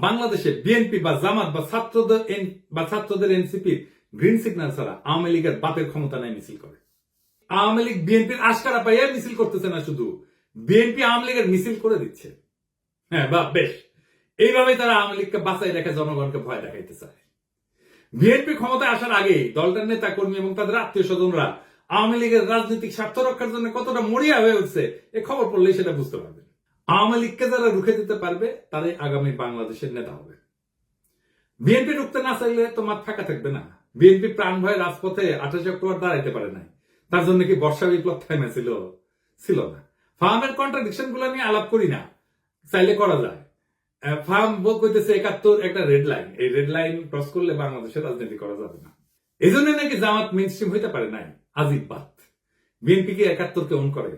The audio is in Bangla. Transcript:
বাংলাদেশে বিএনপি বা জামাত বা ছাত্রদের এনসিপি গ্রিন সিগন্যাল ছাড়া আওয়ামী লীগের বাপের ক্ষমতা নাই মিছিল করে। আওয়ামী লীগ বিএনপির আশকারা পাইয়া মিছিল করতেছে না, শুধু বিএনপি আওয়ামী লীগের মিছিল করে দিচ্ছে। হ্যাঁ বা বেশ, এইভাবে তারা আওয়ামী লীগকে বাঁচাই রেখে জনগণকে ভয় দেখাইতে চায়। বিএনপি ক্ষমতায় আসার আগেই দলটার নেতা কর্মী এবং তাদের আত্মীয় স্বজনরা আওয়ামী লীগের রাজনৈতিক স্বার্থ রক্ষার জন্য কতটা মরিয়া হয়ে উঠছে এ খবর পড়লেই সেটা বুঝতে পারবেন। আওয়ামী লীগকে যারা রুখে দিতে পারবে তারাই আগামী বাংলাদেশের নেতা হবে। বিএনপি রুখতে না চাইলে তো মাঠ ফাঁকা থাকবে না। বিএনপি প্রাণ ভয়ে রাজপথে 28 অক্টোবর দাঁড়াইতে পারে নাই, তার জন্য কি বর্ষা বিপ্লব থামেছিল? ছিল না। ফার্মের কন্ট্রাডিকশন গুলো নিয়ে আলাপ করি না, চাইলে করা যায়। ফার্ম কইতেছে 71 একটা রেড লাইন, এই রেড লাইন ক্রস করলে বাংলাদেশের রাজনীতি করা যাবে না। এই জন্য নাকি জামাত মেইনস্ট্রিম হইতে পারে নাই। আজিব বাত। বিএনপি কি 71 কে অন করে?